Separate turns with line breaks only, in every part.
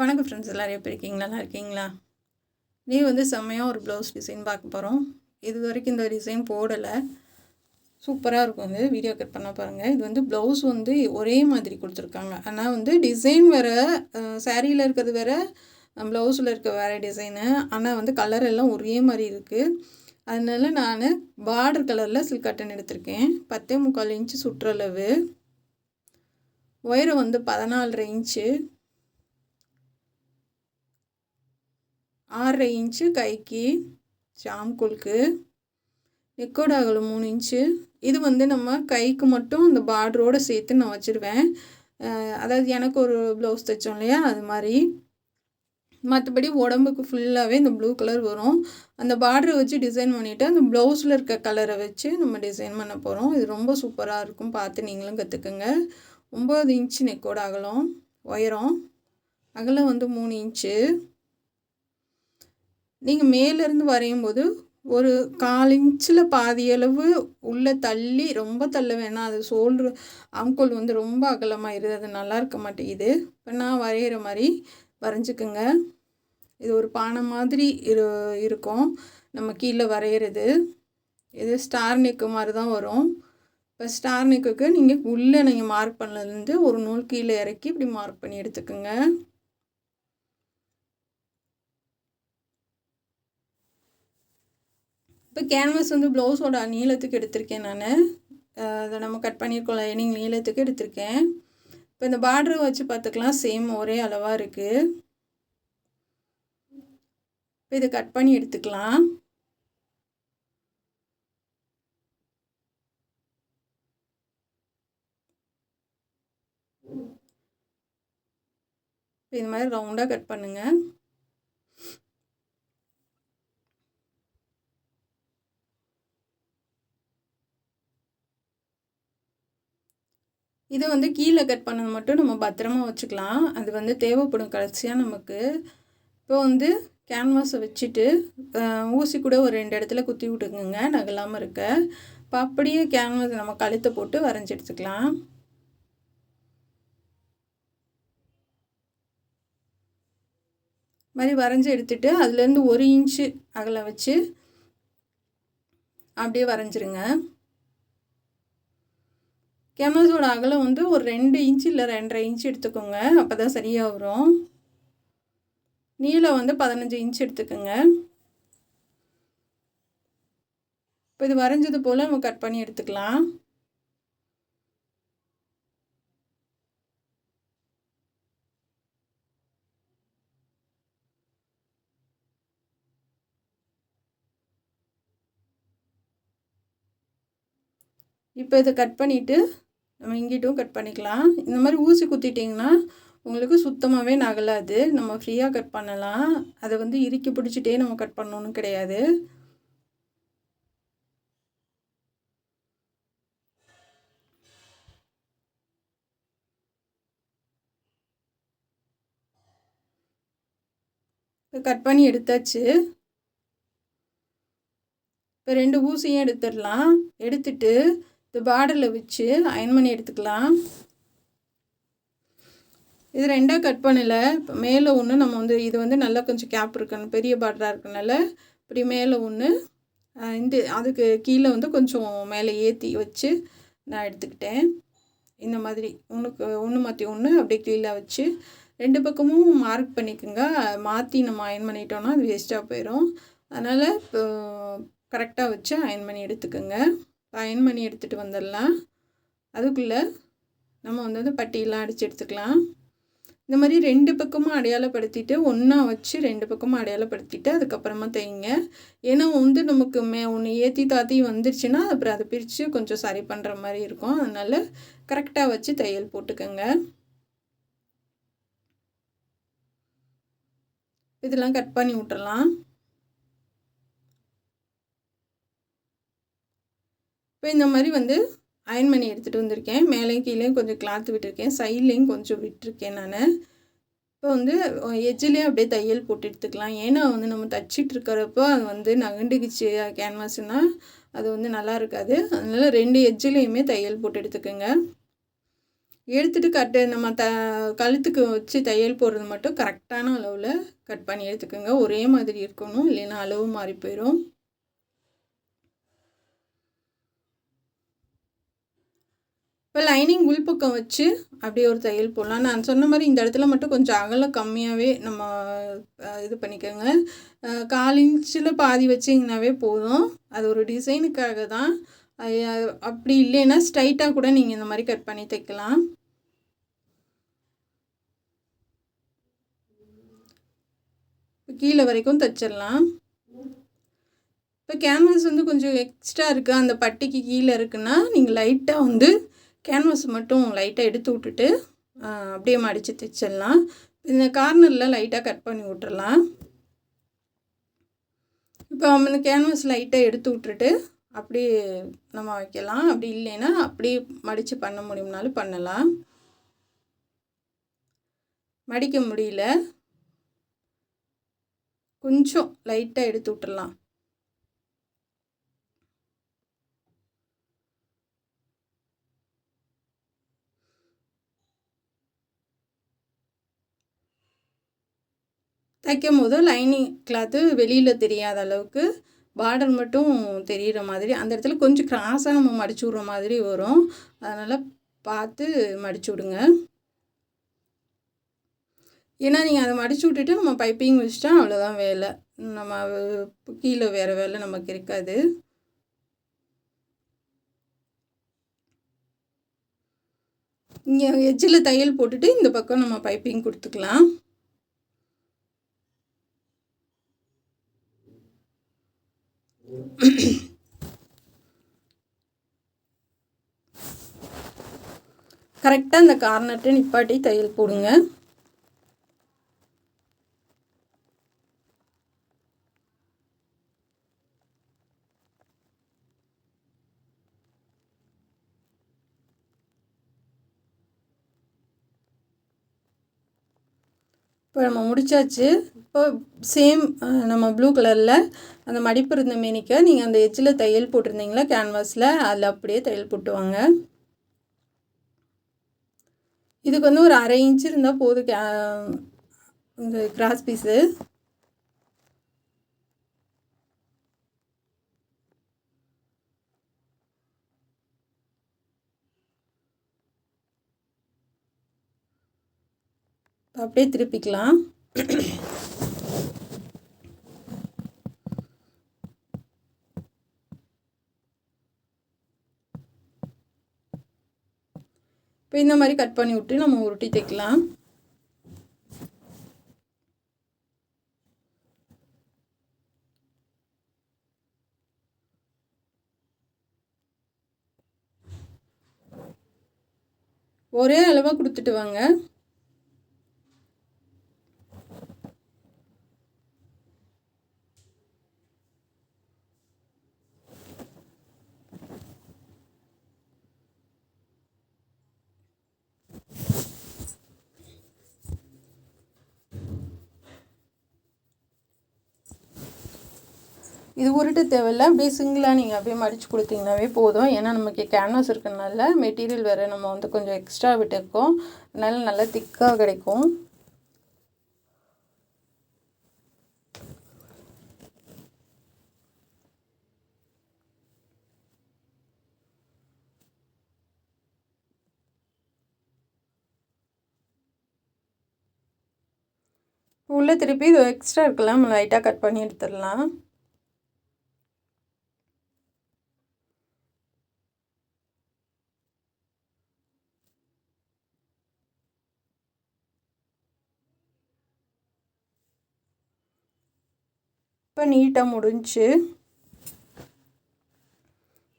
வணக்கம் ஃப்ரெண்ட்ஸ், எல்லோரும் எப்படி இருக்கீங்களா? நல்லா இருக்கீங்களா? நீ வந்து செம்மையாக ஒரு ப்ளவுஸ் டிசைன் பார்க்க போகிறோம். இது வரைக்கும் இந்த டிசைன் போடலை. சூப்பராக இருக்கும். வந்து வீடியோ கட் பண்ண பாருங்கள். இது வந்து ப்ளவுஸ் வந்து ஒரே மாதிரி கொடுத்துருக்காங்க. ஆனால் வந்து டிசைன் வேறு, சாரியில் இருக்கிறது வேறு, ப்ளவுஸில் இருக்க வேறு டிசைனு. ஆனால் வந்து கலர் எல்லாம் ஒரே மாதிரி இருக்குது. அதனால நான் பார்டர் கலரில் சில்க் காட்டன் எடுத்திருக்கேன். 10.25 இன்ச்சு சுற்றளவு. உயரம் வந்து 14.5 இன்ச்சு. 6.5 இன்ச்சு கைக்கு ஜாம்குலுக்கு. நெக்கோட அகலம் 3 இன்ச்சு. இது வந்து நம்ம கைக்கு மட்டும் இந்த பார்டரோடு சேர்த்து நான் வச்சுருவேன். அதாவது எனக்கு ஒரு ப்ளவுஸ் தைச்சோம் இல்லையா, அது மாதிரி. மற்றபடி உடம்புக்கு ஃபுல்லாகவே இந்த ப்ளூ கலர் வரும். அந்த பார்டரை வச்சு டிசைன் பண்ணிவிட்டு அந்த ப்ளவுஸில் இருக்க கலரை வச்சு நம்ம டிசைன் பண்ண போகிறோம். இது ரொம்ப சூப்பராக இருக்கும். பார்த்து நீங்களும் கற்றுக்குங்க. 9 இன்ச்சு நெக்கோட அகலம். உயரம் அகலம் வந்து 3 இன்ச்சு. நீங்கள் மேலேருந்து வரையும்போது ஒரு 1/4 இன்ச்சில் பாதி அளவு உள்ளே தள்ளி, ரொம்ப தள்ள வேணாம். அது ஷோல்ட்ரு ஆம்கோல் வந்து ரொம்ப அகலமாகிடுது, அது நல்லா இருக்க மாட்டேங்குது. இப்போ நான் வரைகிற மாதிரி வரைஞ்சிக்குங்க. இது ஒரு பானை மாதிரி இருக்கும் நம்ம கீழே வரைகிறது. இது ஸ்டார் நெக்கு மாதிரி தான் வரும். இப்போ ஸ்டார் நெக்குக்கு நீங்கள் உள்ளே மார்க் பண்ணதுலேருந்து ஒரு நூல் கீழே இறக்கி இப்படி மார்க் பண்ணி எடுத்துக்கோங்க. இப்போ கேன்வாஸ் வந்து ப்ளவுஸோட நீளத்துக்கு எடுத்திருக்கேன் நான். அதை நம்ம கட் பண்ணியிருக்கோம் லைனிங் நீளத்துக்கு எடுத்திருக்கேன். இப்போ இந்த பார்டரை வச்சு பார்த்துக்கலாம், சேம் ஒரே அளவாக இருக்குது. இப்போ இதை கட் பண்ணி எடுத்துக்கலாம். இப்போ இது மாதிரி ரவுண்டாக கட் பண்ணுங்கள். இதை வந்து கீழே கட் பண்ணது மட்டும் நம்ம பத்திரமா வச்சுக்கலாம். அது வந்து தேவைப்படும் கடைசியாக நமக்கு. இப்போ வந்து கேன்வாஸை வச்சுட்டு ஊசி கூட ஒரு 2 இடத்துல குத்தி விட்டுக்குங்க, நகலாமல் இருக்க. இப்போ அப்படியே கேன்வாஸ் நம்ம கழுத்தை போட்டு வரைஞ்சி எடுத்துக்கலாம். மாதிரி வரைஞ்சி எடுத்துகிட்டு அதுலேருந்து 1 இன்ச்சு அகலம் வச்சு அப்படியே வரைஞ்சிருங்க. கேன்வாஸோட அகலம் வந்து ஒரு 2 இன்ச்சு இல்லை 2.5 இன்ச்சு எடுத்துக்கோங்க, அப்போ தான் சரியாக வரும். நீளம் வந்து 15 இன்ச்சு எடுத்துக்கோங்க. இப்போ இது வரைஞ்சது போல் நம்ம கட் பண்ணி எடுத்துக்கலாம். இப்போ இதை கட் பண்ணிவிட்டு நம்ம இங்கிட்டும் கட் பண்ணிக்கலாம். இந்த மாதிரி ஊசி குத்திட்டிங்கன்னா உங்களுக்கு சுத்தமாகவே நகலாது. நம்ம ஃப்ரீயாக கட் பண்ணலாம். அதை வந்து இறுக்கி பிடிச்சிட்டே நம்ம கட் பண்ணணும்னு கிடையாது. இப்போ கட் பண்ணி எடுத்தாச்சு. இப்போ 2 ஊசியும் எடுத்துடலாம். எடுத்துட்டு இந்த பார்டரில் வச்சு அயன் பண்ணி எடுத்துக்கலாம். இது 2ஆக கட் பண்ணலை. இப்போ மேலே ஒன்று நம்ம வந்து இது வந்து நல்லா கொஞ்சம் கேப் இருக்கணும், பெரிய பார்டராக இருக்கனால இப்படி மேலே ஒன்று, இந்த அதுக்கு கீழே வந்து கொஞ்சம் மேலே ஏற்றி வச்சு நான் எடுத்துக்கிட்டேன். இந்த மாதிரி ஒன்று மாற்றி ஒன்று அப்படியே கீழே வச்சு 2 பக்கமும் மார்க் பண்ணிக்கோங்க. மாற்றி நம்ம அயன் பண்ணிட்டோன்னா அது வேஸ்ட்டாக போயிடும். அதனால் இப்போ கரெக்டாக வச்சு அயன் பண்ணி எடுத்துக்கோங்க. அயன் பண்ணி எடுத்துகிட்டு வந்துடலாம். அதுக்குள்ளே நம்ம வந்து பட்டியெல்லாம் அடித்து எடுத்துக்கலாம். இந்த மாதிரி 2 பக்கமும் அடையாளப்படுத்திட்டு ஒன்றா வச்சு 2 பக்கமும் அடையாளப்படுத்திட்டு அதுக்கப்புறமா தைங்க. ஏன்னா வந்து நமக்கு ஒன்று ஏற்றி தாத்தி வந்துருச்சுன்னா அப்புறம் அதை பிரித்து கொஞ்சம் சரி பண்ணுற மாதிரி இருக்கும். அதனால் கரெக்டாக வச்சு தையல் போட்டுக்கோங்க. இதெல்லாம் கட் பண்ணி விட்டுறலாம். இப்போ இந்த மாதிரி வந்து அயன் பண்ணி எடுத்துகிட்டு வந்திருக்கேன். மேலேயும் கீழேயும் கொஞ்சம் கிளாத் விட்டுருக்கேன், சைட்லேயும் கொஞ்சம் விட்டுருக்கேன் நான். இப்போ வந்து எட்ஜிலே அப்படியே தையல் போட்டு எடுத்துக்கலாம். ஏன்னா வந்து நம்ம தச்சிட்டு இருக்கிறப்போ அது வந்து நகண்டுக்குச்சு கேன்வாஸ்னால் அது வந்து நல்லா இருக்காது. அதனால் 2 எட்ஜிலையுமே தையல் போட்டு எடுத்துக்கோங்க. எடுத்துகிட்டு நம்ம கழுத்துக்கு வச்சு தையல் போடுறது மட்டும் கரெக்டான அளவில் கட் பண்ணி எடுத்துக்கோங்க. ஒரே மாதிரி இருக்கணும், இல்லைன்னா அளவு மாறி போயிடும். இப்போ லைனிங் உள்பக்கம் வச்சு அப்படியே ஒரு தையல் போடலாம். நான் சொன்ன மாதிரி இந்த இடத்துல மட்டும் கொஞ்சம் அகலம் கம்மியாகவே நம்ம இது பண்ணிக்கோங்க. 1/4 இன்ச்சில் பாதி வச்சிங்கனாவே போதும். அது ஒரு டிசைனுக்காக தான். அப்படி இல்லைன்னா ஸ்ட்ரைட்டாக கூட நீங்கள் இந்த மாதிரி கட் பண்ணி தைக்கலாம். கீழே வரைக்கும் தைச்சிடலாம். இப்போ கேன்வாஸ் வந்து கொஞ்சம் எக்ஸ்ட்ரா இருக்குது, அந்த பட்டிக்கு கீழே இருக்குன்னா நீங்கள் லைட்டாக வந்து கேன்வாஸ் மட்டும் லைட்டாக எடுத்து விட்டுட்டு அப்படியே மடித்து தைச்சிடலாம். இந்த கார்னரில் லைட்டாக கட் பண்ணி விட்டுறலாம். இப்போ அந்த கேன்வாஸ் லைட்டாக எடுத்து விட்டுட்டு அப்படியே நம்ம வைக்கலாம். அப்படி இல்லைன்னா அப்படியே மடித்து பண்ண முடியும்னாலும் பண்ணலாம். மடிக்க முடியல, கொஞ்சம் லைட்டாக எடுத்து விட்டுடலாம். தைக்கும் போது லைனிங் கிளாத்து வெளியில் தெரியாத அளவுக்கு பார்டர் மட்டும் தெரிகிற மாதிரி அந்த இடத்துல கொஞ்சம் கிராஸாக நம்ம மடிச்சு விட்ற மாதிரி வரும். அதனால் பார்த்து மடிச்சு விடுங்க. ஏன்னா நீங்கள் அதை மடிச்சு விட்டுட்டு நம்ம பைப்பிங் வச்சுட்டா அவ்வளோதான் வேலை. நம்ம கீழே வேறு வேலை நமக்கு இருக்காது. இங்கே எட்ஜில் தையல் போட்டுட்டு இந்த பக்கம் நம்ம பைப்பிங் கொடுத்துக்கலாம். கரெக்டாக இந்த கார்னர்ட்டு நிப்பாட்டி தையல் போடுங்க. இப்போ நம்ம முடித்தாச்சு. இப்போ சேம் நம்ம ப்ளூ கலரில் அந்த மடிப்பு இருந்த மேனிக்க நீங்கள் அந்த எட்ஜில் தையல் போட்டிருந்தீங்களா கேன்வாஸில், அதில் அப்படியே தையல் போட்டுவாங்க. இதுக்கு வந்து ஒரு 1/2 இன்ச்சு இருந்தால் போதும் இந்த கிராஸ் பீஸு. அப்படியே திருப்பிக்கலாம். இப்போ இந்த மாதிரி கட் பண்ணி விட்டு நம்ம உருட்டி தைக்கலாம். ஒரே அளவாக கொடுத்துட்டு வாங்க. இது உருட்டு தேவையில்லை, அப்படியே சிங்கிளாக நீங்கள் அப்படியே மடித்து கொடுத்தீங்கன்னாவே போதும். ஏன்னா நமக்கு கேன்வாஸ் இருக்கிறதுனால மெட்டீரியல் வேறு நம்ம வந்து கொஞ்சம் எக்ஸ்ட்ரா விட்டுருக்கோம், அதனால நல்லா திக்காக கிடைக்கும். உள்ளே திருப்பி இது எக்ஸ்ட்ரா இருக்கலாம், நம்ம லைட்டாக கட் பண்ணி எடுத்துடலாம். இப்போ நீட்டாக முடிஞ்சு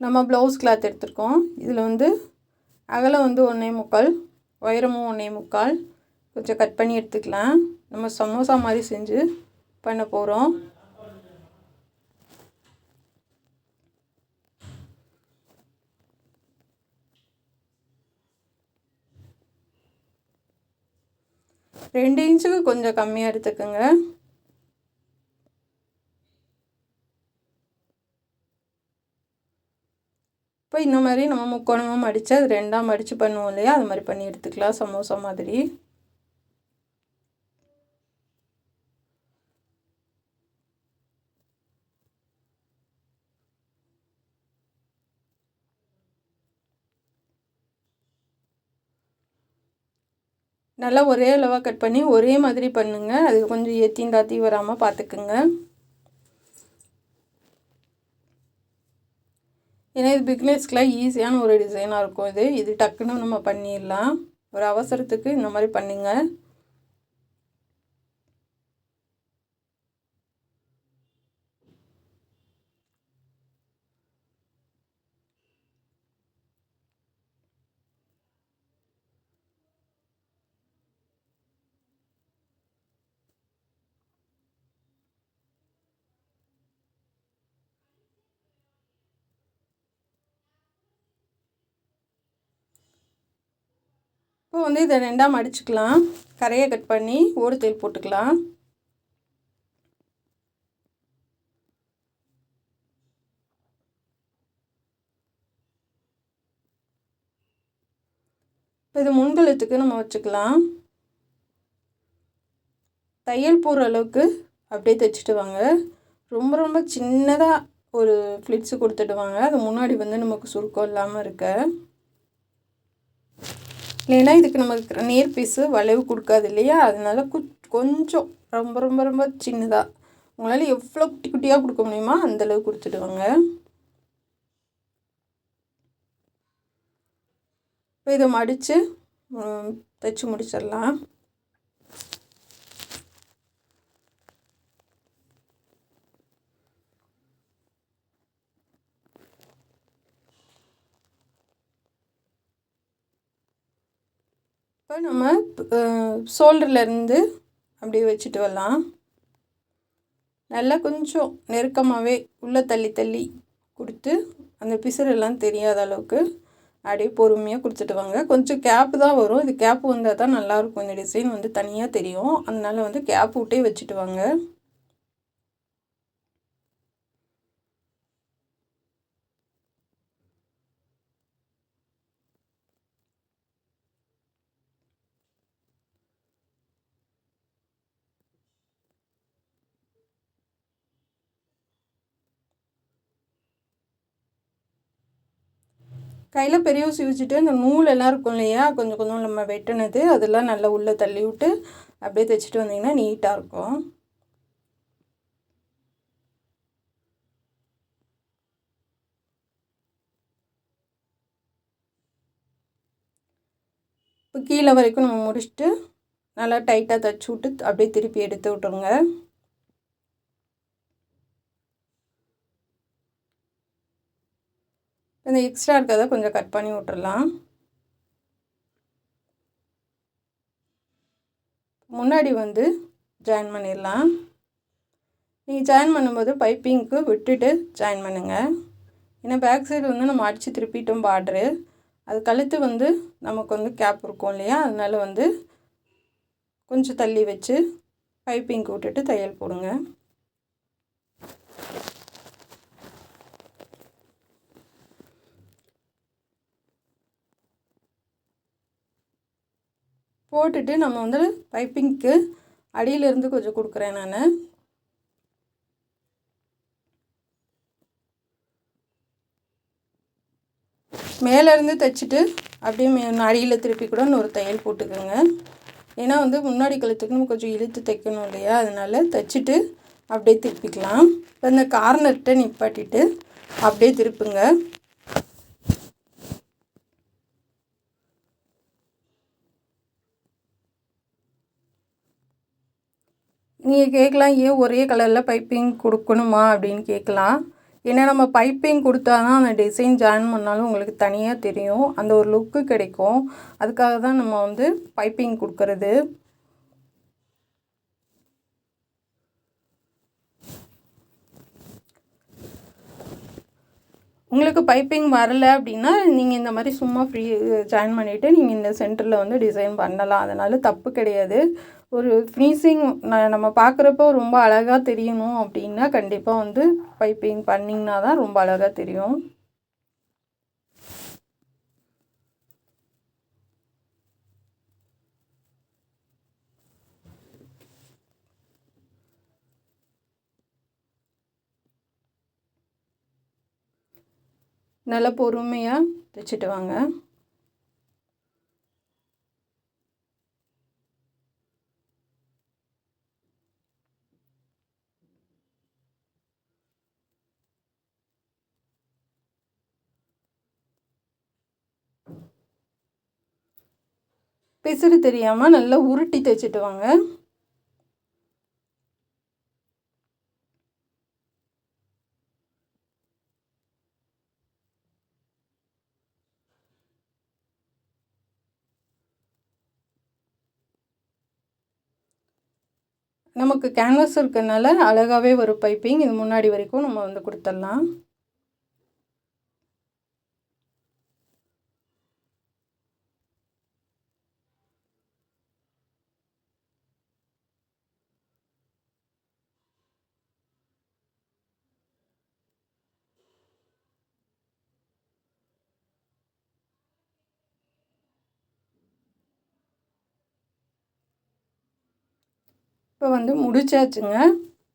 நம்ம ப்ளவுஸ் கிளாத் எடுத்துருக்கோம். இதில் வந்து அகலம் வந்து 1.25, உயரமும் 1.25 கொஞ்சம் கட் பண்ணி எடுத்துக்கலாம். நம்ம சமோசா மாதிரி செஞ்சு பண்ண போகிறோம். ரெண்டு இன்ச்சுக்கு கொஞ்சம் கம்மியாக எடுத்துக்கோங்க. இப்போ இந்த மாதிரி நம்ம முக்கோணமாக மடித்து அது 2ஆக மடித்து பண்ணுவோம் இல்லையா, அது மாதிரி பண்ணி எடுத்துக்கலாம் சமோசா மாதிரி. நல்லா ஒரே அளவாக கட் பண்ணி ஒரே மாதிரி பண்ணுங்கள். அது கொஞ்சம் ஏற்றியும் தாத்தி வராமல் பார்த்துக்குங்க. ஏன்னா இது பிகினர்ஸ்க்குலாம் ஈஸியான ஒரு டிசைனாக இருக்கும். இது டக்குன்னு நம்ம பண்ணிடலாம். ஒரு அவசரத்துக்கு இந்த மாதிரி பண்ணுங்க. இப்போ வந்து இதை 2ஆக மடிச்சுக்கலாம். கரையை கட் பண்ணி ஓடு தையல் போட்டுக்கலாம். இப்போ இது முன்கழுத்துக்கு நம்ம வச்சுக்கலாம். தையல் போகிற அளவுக்கு அப்படியே தைச்சிட்டு வாங்க. ரொம்ப ரொம்ப சின்னதாக ஒரு ஃப்ளிட்ஸு கொடுத்துட்டு வாங்க. அது முன்னாடி வந்து நமக்கு சுருக்கம் இல்லாமல் இருக்க. இல்லைன்னா இதுக்கு நமக்கு நேர் பீஸு வளைவு கொடுக்காது இல்லையா, அதனால கொஞ்சம் ரொம்ப ரொம்ப ரொம்ப சின்னதாக உங்களால் எவ்வளோ குட்டி குட்டியாக கொடுக்க முடியுமோ அந்தளவு கொடுத்துடுவாங்க. இப்போ இதை மடித்து தைச்சி முடிச்சிடலாம். இப்போ நம்ம ஷோல்டர்லேருந்து அப்படியே வச்சுட்டு வரலாம். நல்லா கொஞ்சம் நெருக்கமாகவே உள்ளே தள்ளி தள்ளி கொடுத்து அந்த பிசுறெல்லாம் தெரியாத அளவுக்கு அப்படியே பொறுமையாக கொடுத்துட்டு வாங்க. கொஞ்சம் கேப்பு தான் வரும். இது கேப்பு வந்தால் தான் நல்லாயிருக்கும். இந்த டிசைன் வந்து தனியாக தெரியும். அதனால் வந்து கேப்பு விட்டே வச்சுட்டு வாங்க. கையில் பெரிய ஊசி வச்சுட்டு இந்த நூலெல்லாம் இருக்கும் இல்லையா, கொஞ்சம் கொஞ்சம் நம்ம வெட்டினது அதெல்லாம் நல்லா உள்ளே தள்ளி விட்டு அப்படியே தைச்சிட்டு வந்தீங்கன்னா நீட்டாக இருக்கும். இப்போ கீழே வரைக்கும் நம்ம முடிச்சுட்டு நல்லா டைட்டாக தைச்சி விட்டு அப்படியே திருப்பி எடுத்து விட்ருங்க. இந்த எக்ஸ்ட்ரா இருக்கிறத கொஞ்சம் கட் பண்ணி விட்டுறலாம். முன்னாடி வந்து ஜாயின் பண்ணிடலாம். நீங்கள் ஜாயின் பண்ணும்போது பைப்பிங்க்கு விட்டுட்டு ஜாயின் பண்ணுங்கள். ஏன்னா பேக் சைடு வந்து நம்ம அடித்து திருப்பிட்டோம் பார்ட்ரு, அது கழுத்து வந்து நமக்கு வந்து கேப் இருக்கும் இல்லையா, அதனால வந்து கொஞ்சம் தள்ளி வச்சு பைப்பிங்க்கு விட்டுட்டு தையல் போடுங்க. போட்டுட்டு நம்ம வந்து பைப்பிங்க்கு அடியிலேருந்து கொஞ்சம் கொடுக்குறேன் நான். மேலேருந்து தைச்சிட்டு அப்படியே அடியில் திருப்பி கூட ஒரு தையல் போட்டுக்கோங்க. ஏன்னா வந்து முன்னாடி கழுத்துக்கு நம்ம கொஞ்சம் இழுத்து தைக்கணும் இல்லையா, அதனால் தைச்சிட்டு அப்படியே திருப்பிக்கலாம். இப்போ இந்த கார்னர்கிட்ட நிப்பாட்டிட்டு அப்படியே திருப்புங்க. நீங்கள் கேட்கலாம், ஏன் ஒரே கலரில் பைப்பிங் கொடுக்கணுமா அப்படின்னு கேட்கலாம். ஏன்னா நம்ம பைப்பிங் கொடுத்தா தான் அந்த டிசைன் ஜாயின் பண்ணாலும் உங்களுக்கு தனியாக தெரியும், அந்த ஒரு லுக்கு கிடைக்கும். அதுக்காக தான் நம்ம வந்து பைப்பிங் கொடுக்கறது. உங்களுக்கு பைப்பிங் வரலை அப்படின்னா நீங்கள் இந்த மாதிரி சும்மா ஃப்ரீ ஜாயின் பண்ணிவிட்டு நீங்கள் இந்த சென்டரில் வந்து டிசைன் பண்ணலாம். அதனால் தப்பு கிடையாது. ஒரு ஃபினிஷிங் நம்ம பார்க்குறப்போ ரொம்ப அழகாக தெரியணும் அப்படின்னா கண்டிப்பாக வந்து பைப்பிங் பண்ணிங்கன்னா தான் ரொம்ப அழகாக தெரியும். நல்லா பொறுமையாக தைச்சிட்டு வாங்க. பிசுறு தெரியாமல் நல்லா உருட்டி தைச்சிட்டு வாங்க. நமக்கு கேன்வாஸ் இருக்கிறதுனால அழகாகவே வரும் பைப்பிங். இது முன்னாடி வரைக்கும் நம்ம வந்து கொடுத்துடலாம். இப்போ வந்து முடிச்சாச்சுங்க.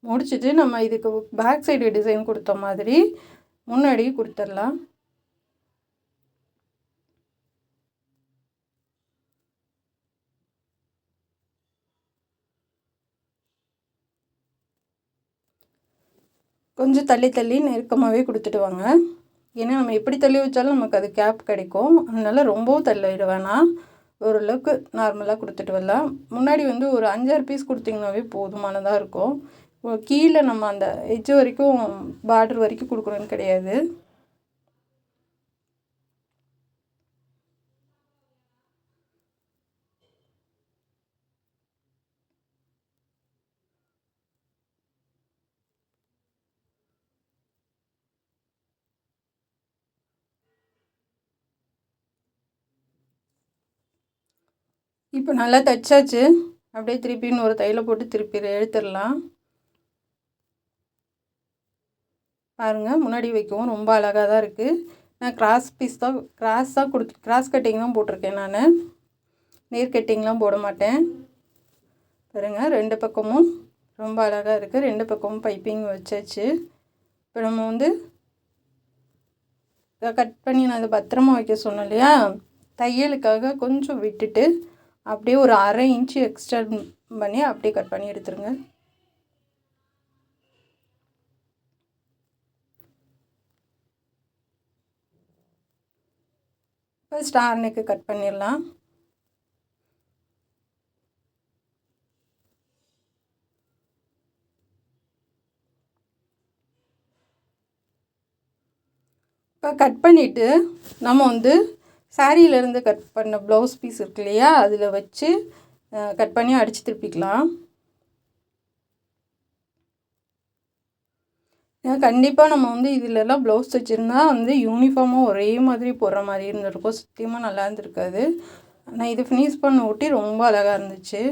முடிச்சுட்டு நம்ம இதுக்கு பேக் சைடு டிசைன் கொடுத்த மாதிரி முன்னாடி கொடுத்துடலாம். கொஞ்சம் தள்ளி தள்ளி நெருக்கமாகவே கொடுத்துட்டு வாங்க. ஏன்னா நம்ம எப்படி தள்ளி வச்சாலும் நமக்கு அது கேப் கிடைக்கும். அதனால் ரொம்பவும் தள்ளிட வேணாம். ஓரளவுக்கு நார்மலாக கொடுத்துட்டு வரலாம். முன்னாடி வந்து ஒரு 5-6 பீஸ் கொடுத்திங்கனாவே போதுமானதாக இருக்கும். கீழே நம்ம அந்த எட்ஜ் வரைக்கும் பார்டர் வரைக்கும் கொடுக்கணும்னு கிடையாது. இப்போ நல்லா தைச்சாச்சு. அப்படியே திருப்பி இன்னொரு தையலை போட்டு திருப்பி எடுத்துடலாம். பாருங்கள், முன்னாடி வைக்கவும் ரொம்ப அழகாக தான் இருக்குது. நான் கிராஸ் கட்டிங் தான் போட்டிருக்கேன். நான் நேர் கட்டிங்லாம் போட மாட்டேன். பாருங்கள், 2 பக்கமும் ரொம்ப அழகாக இருக்குது. 2 பக்கமும் பைப்பிங் வச்சாச்சு. இப்போ நம்ம வந்து கட் பண்ணி நான் அதை பத்திரமா வைக்க சொன்னேன் இல்லையா, தையலுக்காக கொஞ்சம் விட்டுட்டு அப்படியே ஒரு 1/2 இன்ச்சு எக்ஸ்ட்ரா பண்ணி அப்படியே கட் பண்ணி எடுத்துருங்க. இப்போ ஸ்டார் நெக்கு கட் பண்ணிடலாம். இப்போ கட் பண்ணிவிட்டு நம்ம வந்து சாரியிலேருந்து கட் பண்ண ப்ளவுஸ் பீஸ் இருக்கு இல்லையா, அதில் வச்சு கட் பண்ணி அடித்து திருப்பிக்கலாம். கண்டிப்பாக நம்ம வந்து இதிலெல்லாம் ப்ளவுஸ் தைச்சிருந்தா வந்து யூனிஃபார்மாக ஒரே மாதிரி போடுற மாதிரி இருந்திருக்கும். சத்தியமாக நல்லா இருந்திருக்காது. ஆனால் இது ஃபினிஷ் பண்ண ஒட்டி ரொம்ப அழகாக இருந்துச்சு.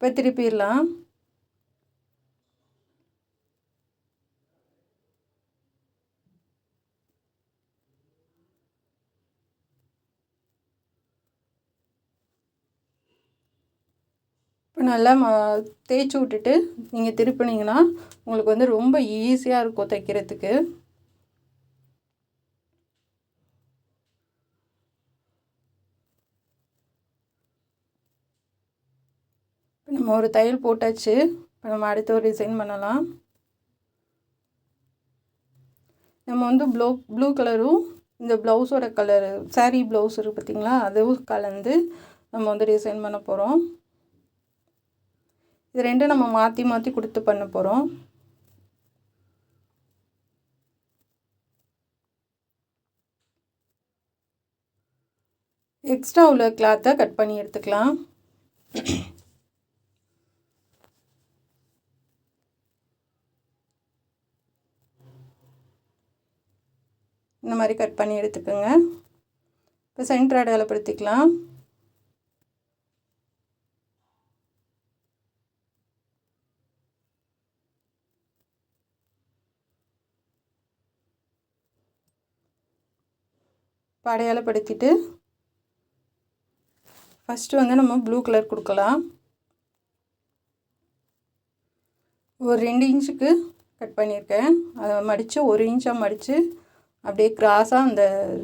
இப்போ திருப்பிடலாம். இப்போ நல்லா தேய்ச்சி விட்டுட்டு நீங்கள் திருப்பினீங்கன்னா உங்களுக்கு வந்து ரொம்ப ஈஸியாக இருக்கும் தைக்கிறதுக்கு. நம்ம ஒரு தையல் போட்டாச்சு. இப்போ நம்ம அடுத்த ஒரு டிசைன் பண்ணலாம். நம்ம வந்து ப்ளூ கலரும் இந்த ப்ளவுஸோட கலரு சாரீ ப்ளவுஸ் இருக்குது பார்த்திங்களா, அதுவும் கலந்து நம்ம வந்து டிசைன் பண்ண போகிறோம். இது ரெண்டும் நம்ம மாற்றி மாற்றி கொடுத்து பண்ண போகிறோம். எக்ஸ்ட்ரா உள்ள கிளாத்தை கட் பண்ணி எடுத்துக்கலாம். இந்த மாதிரி கட் பண்ணி எடுத்துக்கோங்க. இப்போ சென்டர் அடையாளப்படுத்திக்கலாம். இப்போ அடையாளப்படுத்திட்டு ஃபஸ்ட்டு வந்து நம்ம ப்ளூ கலர் கொடுக்கலாம். ஒரு 2 இன்ச்சுக்கு கட் பண்ணியிருக்கேன். அதை மடித்து 1 இன்ச்சாக மடித்து அப்படியே கிராஸாக அந்த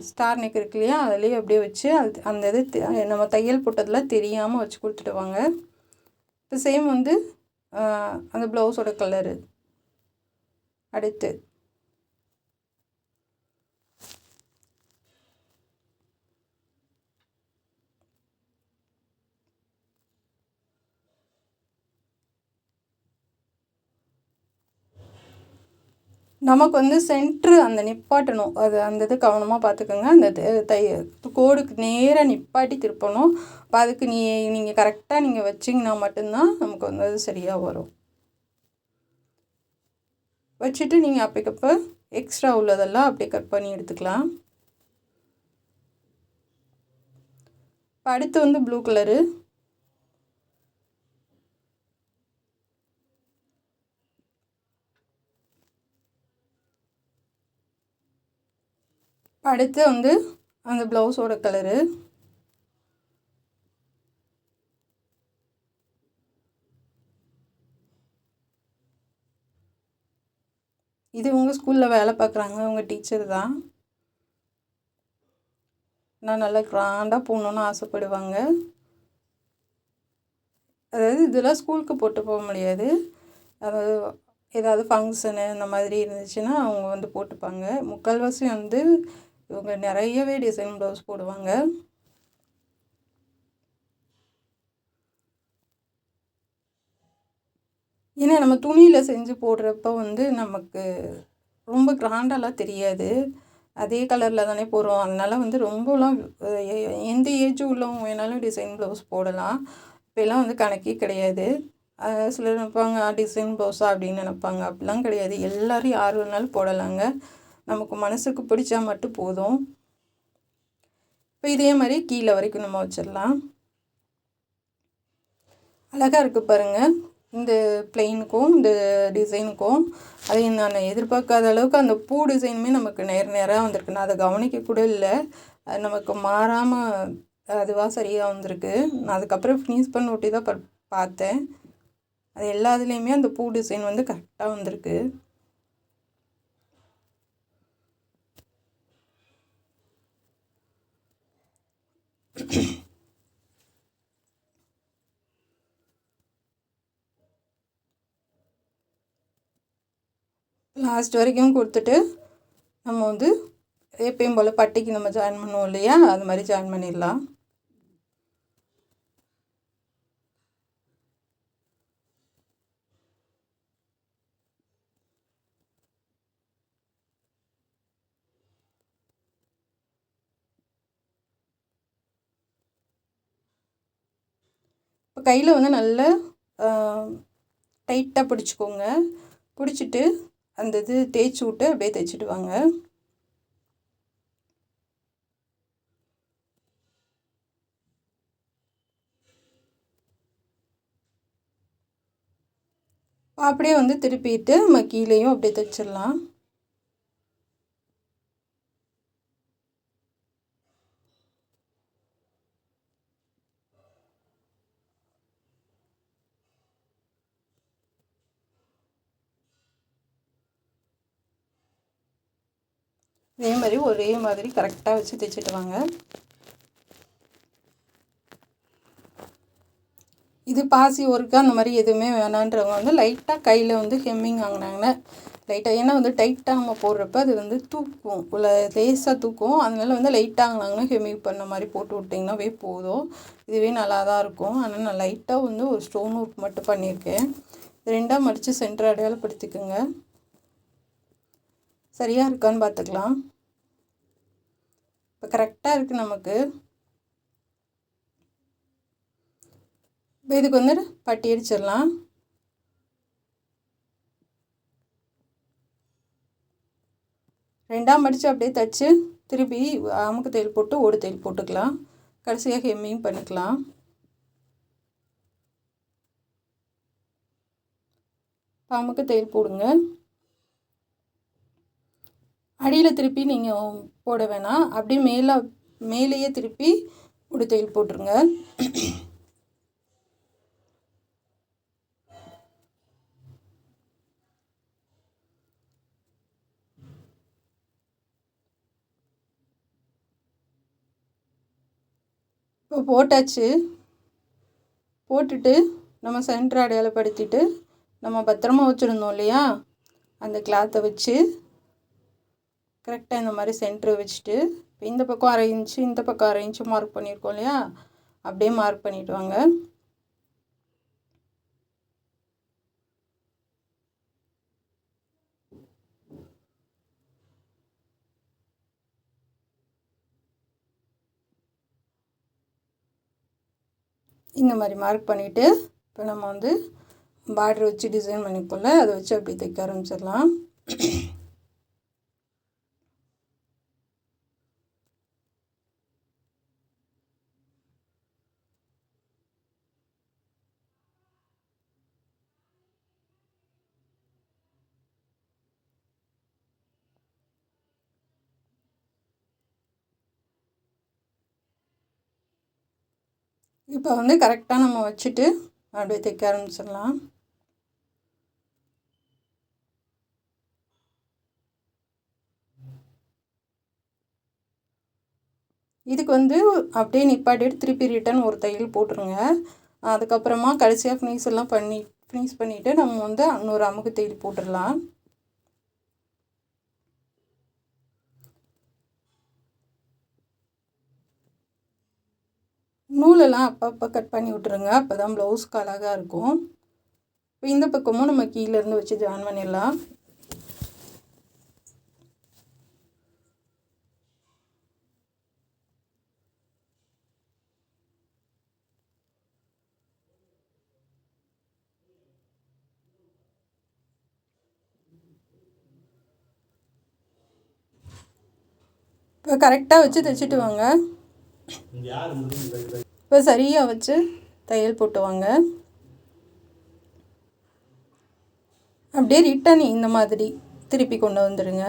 ஸ்டார் நெக் இருக்கு இல்லையா, அதுலேயே அப்படியே வச்சு அந்த இது நம்ம தையல் போட்டதில் தெரியாமல் வச்சு கொடுத்துட்டு வாங்க. இப்போ சேம் வந்து அந்த ப்ளவுஸோட கலரு அடுத்து நமக்கு வந்து சென்ட்ரு அந்த நிப்பாட்டணும். அது அந்த இது கவனமாக பார்த்துக்கோங்க. அந்த கோடுக்கு நேராக நிப்பாட்டி திருப்பணும். இப்போ அதுக்கு நீங்கள் கரெக்டாக நீங்கள் வச்சிங்கன்னா மட்டும்தான் நமக்கு வந்து அது சரியாக வரும். வச்சுட்டு நீங்கள் அப்போக்கப்போ எக்ஸ்ட்ரா உள்ளதெல்லாம் அப்படியே கட் பண்ணி எடுத்துக்கலாம். இப்போ அடுத்து வந்து ப்ளூ கலரு. அடுத்து வந்து அந்த ப்ளவுஸோட கலரு. இது உங்கள் ஸ்கூலில் வேலை பார்க்குறாங்க, உங்கள் டீச்சர் தான். நான் நல்லா கிராண்டாக போகணுன்னு ஆசைப்படுவாங்க. அதாவது இதெல்லாம் ஸ்கூலுக்கு போட்டு போக முடியாது. அதாவது ஏதாவது ஃபங்க்ஷனு இந்த மாதிரி இருந்துச்சுன்னா அவங்க வந்து போட்டுப்பாங்க. முக்கால்வாசி வந்து இவங்க நிறையவே டிசைன் ப்ளவுஸ் போடுவாங்க. ஏன்னா நம்ம துணியில் செஞ்சு போடுறப்ப வந்து நமக்கு ரொம்ப கிராண்டாலாம் தெரியாது. அதே கலரில் தானே போடுறோம். அதனால் வந்து ரொம்பலாம் எந்த ஏஜ் உள்ளவங்க வேணாலும் டிசைன் ப்ளவுஸ் போடலாம். இப்போலாம் வந்து கணக்கே கிடையாது. சிலர் நினைப்பாங்க டிசைன் ப்ளவுஸா அப்படின்னு நினைப்பாங்க. அப்படிலாம் கிடையாது. எல்லோரும் யார் வேணாலும் போடலாங்க. நமக்கு மனசுக்கு பிடிச்சா மட்டும் போதும். இப்போ இதே மாதிரி கீழே வரைக்கும் நம்ம வச்சிடலாம். அழகாக இருக்குது பாருங்கள். இந்த பிளெயினுக்கும் இந்த டிசைனுக்கும் அதை நான் எதிர்பார்க்காத அளவுக்கு அந்த பூ டிசைனுமே நமக்கு நேராக வந்திருக்கு. நான் அதை கவனிக்க கூட இல்லை. அது நமக்கு மாறாமல் அதுவாக சரியாக வந்திருக்கு. நான் அதுக்கப்புறம் ஃபினிஷ் பண்ண ஒட்டி தான் பார்த்தேன். அது எல்லாத்துலேயுமே அந்த பூ டிசைன் வந்து கரெக்டாக வந்திருக்கு. லாஸ்ட் வரைக்கும் கொடுத்துட்டு நம்ம வந்து எப்பயும் போல் பட்டிக்கு நம்ம ஜாயின் பண்ணுவோம் இல்லையா, அது மாதிரி ஜாயின் பண்ணிடலாம். இப்போ கையில் வந்து நல்லா டைட்டாக பிடிச்சிக்கோங்க. பிடிச்சிட்டு அந்த இது தேய்ச்சி விட்டு அப்படியே தைச்சிட்டு வாங்க. அப்படியே வந்து திருப்பிட்டு நம்ம கீழேயும் அப்படியே தைச்சிடலாம். இதே மாதிரி ஒரே மாதிரி கரெக்டாக வச்சு தைச்சிட்டு வாங்க. இது பாசி ஒர்க்கு அந்த மாதிரி எதுவுமே வேணான்றவங்க வந்து லைட்டாக கையில் வந்து ஹெம்மிங் வாங்கினாங்கன்னா லைட்டாக, ஏன்னா வந்து டைட்டாக நம்ம போடுறப்ப அது வந்து தூக்கும், லேசாக தூக்கும். அதனால வந்து லைட்டாக வாங்கினாங்கன்னா ஹெம்மிங் பண்ண மாதிரி போட்டு விட்டிங்கன்னாவே போதும். இதுவே நல்லா தான் இருக்கும். ஆனால் நான் லைட்டாக வந்து ஒரு ஸ்டோன் ஒர்க் மட்டும் பண்ணியிருக்கேன். ரெண்டாக மடித்து சென்டர் அடையாளப்படுத்திக்கோங்க. சரியாக இருக்கான்னு பார்த்துக்கலாம். இப்போ கரெக்டாக இருக்குது நமக்கு. இப்போ இதுக்கு வந்து பட்டி அடிச்சிடலாம். ரெண்டாக மடித்து அப்படியே தைச்சி திருப்பி அமுக்கு தையல் போட்டு ஓடு தையல் போட்டுக்கலாம். கடைசியாக ஹெம்மிங் பண்ணிக்கலாம். அமுக்கு தையல் போடுங்க. அடியில் திருப்பி நீங்கள் போட வேணாம், அப்படியே மேலேயே திருப்பி உடு தையல் போட்டுருங்க. இப்போ போட்டாச்சு. போட்டுட்டு நம்ம சென்டர் அடையாளப்படுத்திட்டு நம்ம பத்திரமா வச்சுருந்தோம் இல்லையா, அந்த கிளாத்தை வச்சு கரெக்டாக இந்த மாதிரி சென்டர் வச்சுட்டு, இந்த பக்கம் 1/2 இன்ச்சு இந்த பக்கம் 1/2 இன்ச்சு மார்க் பண்ணியிருக்கோம் இல்லையா, அப்படியே மார்க் பண்ணிவிட்டு வாங்க. இந்த மாதிரி மார்க் பண்ணிவிட்டு இப்போ நம்ம வந்து பார்டர் வச்சு டிசைன் பண்ணிப்போம்ல, அதை வச்சு அப்படி தைக்க ஆரம்பிச்சிடலாம். இப்போ வந்து கரெக்டாக நம்ம வச்சுட்டு அப்படியே தைக்க ஆரம்பிச்சிடலாம். இதுக்கு வந்து அப்படியே நிப்பாட்டிட்டு திருப்பி ரிட்டன் ஒரு தையல் போட்டுருங்க. அதுக்கப்புறமா கடைசியாக ஃபினிஷ் பண்ணிவிட்டு நம்ம வந்து இன்னொரு அமுக்கு தையல் போட்டுடலாம். நூலெல்லாம் அப்பப்போ கட் பண்ணி விட்டுருங்க, அப்போ தான் ப்ளவுஸ்க்கு அழகாக இருக்கும். இப்போ இந்த பக்கமும் நம்ம கீழேருந்து வச்சு ஜாயின் பண்ணிடலாம். இப்போ கரெக்டாக வச்சு தைச்சிட்டு வாங்க. இப்போ சரியாக வச்சு தையல் போட்டு வாங்க. அப்படியே ரிட்டன் இந்த மாதிரி திருப்பி கொண்டு வந்துடுங்க.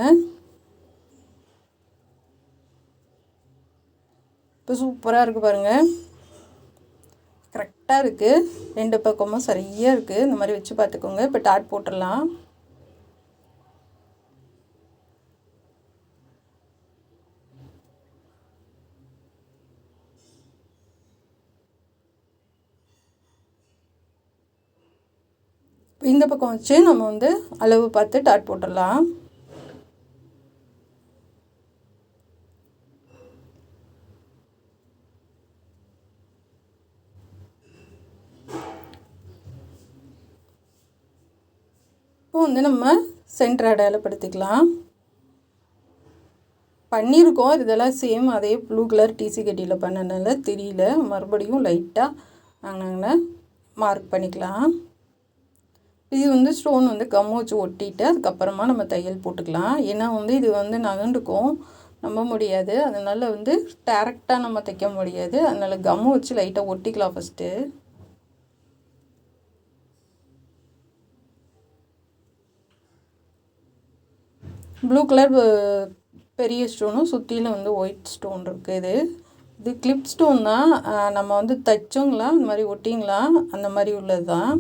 இப்போ சூப்பராக இருக்குது பாருங்கள், கரெக்டாக இருக்குது, 2 பக்கமும் சரியாக இருக்குது. இந்த மாதிரி வச்சு பார்த்துக்கோங்க. இப்போ டாட் போட்டுடலாம். இந்த பக்கம் வச்சு நம்ம வந்து அளவு பார்த்து டாட் போட்டுடலாம். இப்போ வந்து நம்ம சென்டர் அடையாளப்படுத்திக்கலாம். பண்ணியிருக்கோம், இதெல்லாம் சேம் அதே ப்ளூ கலர் டிசி கட்டியில் பண்ணனால தெரியல. மறுபடியும் லைட்டாக நாங்கள் மார்க் பண்ணிக்கலாம். இது வந்து ஸ்டோன் வந்து கம் வச்சு ஒட்டிட்டு அதுக்கப்புறமா நம்ம தையல் போட்டுக்கலாம். ஏன்னா வந்து இது வந்து நகண்டுக்கும், நம்ப முடியாது. அதனால் வந்து டேரெக்டாக நம்ம தைக்க முடியாது. அதனால் கம் வச்சு லைட்டாக ஒட்டிக்கலாம் ஃபஸ்ட்டு. ப்ளூ கலர் பெரிய ஸ்டோனும் சுற்றிலும் வந்து ஒயிட் ஸ்டோன் இருக்குது. இது கிளிப் ஸ்டோன் தான். நம்ம வந்து தைச்சோங்களா அந்த மாதிரி ஒட்டிங்களா அந்த மாதிரி உள்ளது தான்.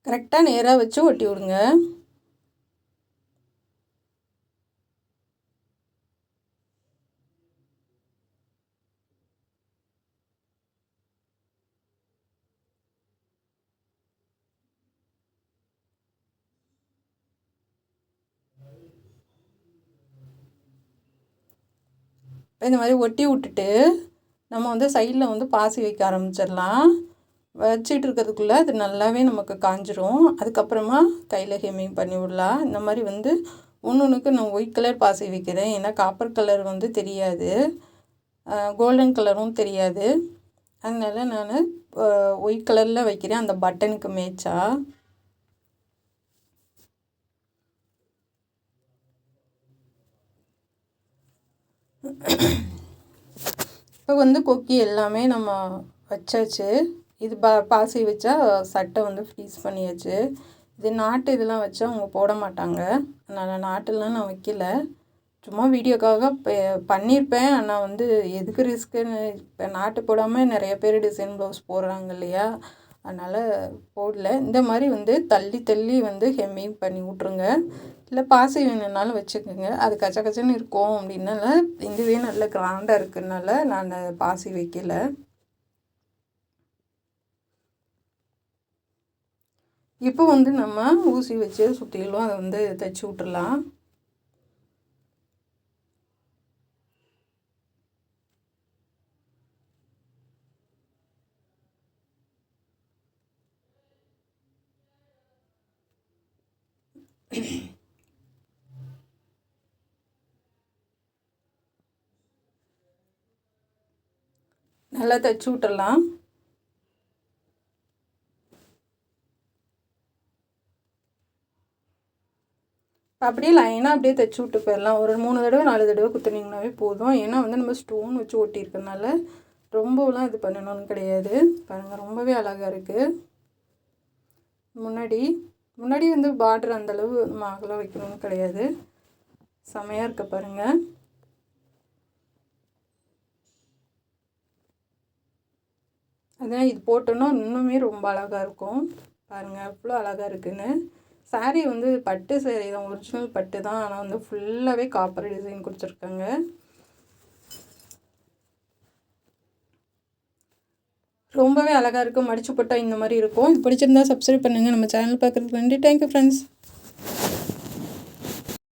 கரெக்டாக நேராக வச்சு ஒட்டி விடுங்க. இந்த மாதிரி ஒட்டி விட்டுட்டு நம்ம வந்து சைடில் வந்து பாசி வைக்க ஆரம்பிச்சிடலாம். வச்சிட்டு இருக்கிறதுக்குள்ளே அது நல்லாவே நமக்கு காஞ்சிரும். அதுக்கப்புறமா கையில் ஹெம்மிங் பண்ணி விடலாம். இந்த மாதிரி வந்து ஒன்றுக்கு நான் ஒயிட் கலர் பாசி வைக்கிறேன். ஏன்னா காப்பர் கலர் வந்து தெரியாது, கோல்டன் கலரும் தெரியாது. அதனால் நான் ஒயிட் கலரில் வைக்கிறேன், அந்த பட்டனுக்கு மேட்சாக. இப்போ வந்து கொக்கி எல்லாமே நம்ம வச்சாச்சு. இது பாசி வச்சா சட்டை வந்து ஃப்ரீஸ் பண்ணியாச்சு. இது நாட்டு இதெல்லாம் வச்சா அவங்க போட மாட்டாங்க. அதனால் நாட்டுலாம் நான் வைக்கல. சும்மா வீடியோக்காக பண்ணியிருப்பேன். ஆனால் வந்து எதுக்கு ரிஸ்க்குன்னு, இப்போ நாட்டு போடாமல் நிறைய பேர் டிசைன் ப்ளவுஸ் போடுறாங்க இல்லையா, அதனால் போடல. இந்த மாதிரி வந்து தள்ளி தள்ளி வந்து ஹெம்மிங் பண்ணி விட்ருங்க. இல்லை பாசி வேணுன்னாலும் வச்சுக்கோங்க. அது கச்ச கச்சன்னு இருக்கும் அப்படின்னால இதுவே நல்ல கிராண்டாக இருக்குதுனால நான் பாசி வைக்கல. இப்போ வந்து நம்ம ஊசி வச்சு சுற்றிலும் அதை வந்து தைச்சி விட்டுறலாம். நல்லா தைச்சி விட்டுறலாம். அப்படியே லைனாக அப்படியே தைச்சி விட்டு போயிடலாம். ஒரு 3 தடவை 4 தடவை குத்துனீங்கன்னாவே போதும். ஏன்னா வந்து நம்ம ஸ்டோன் வச்சு ஒட்டியிருக்கனால ரொம்பலாம் இது பண்ணணும்னு கிடையாது. பாருங்கள், ரொம்பவே அழகாக இருக்குது. முன்னாடி வந்து பார்டர் அந்தளவு நம்ம அகலம் வைக்கணும்னு கிடையாது. செமையாக இருக்க பாருங்கள். அதான் இது போட்டோன்னா இன்னுமே ரொம்ப அழகாக இருக்கும். பாருங்கள் எவ்வளோ அழகாக இருக்குதுன்னு. சாரீ வந்து பட்டு சாரீ தான், ஒரிஜினல் பட்டு தான். ஆனால் வந்து ஃபுல்லாகவே காப்பர் டிசைன் கொடுத்துருக்காங்க. ரொம்பவே அழகாக இருக்கும். மடிச்சு போட்டால் இந்த மாதிரி இருக்கும். இது பிடிச்சிருந்தா சப்ஸ்கிரைப் பண்ணுங்கள். நம்ம சேனல் பார்க்குறதுக்கு நன்றி. Thank you friends.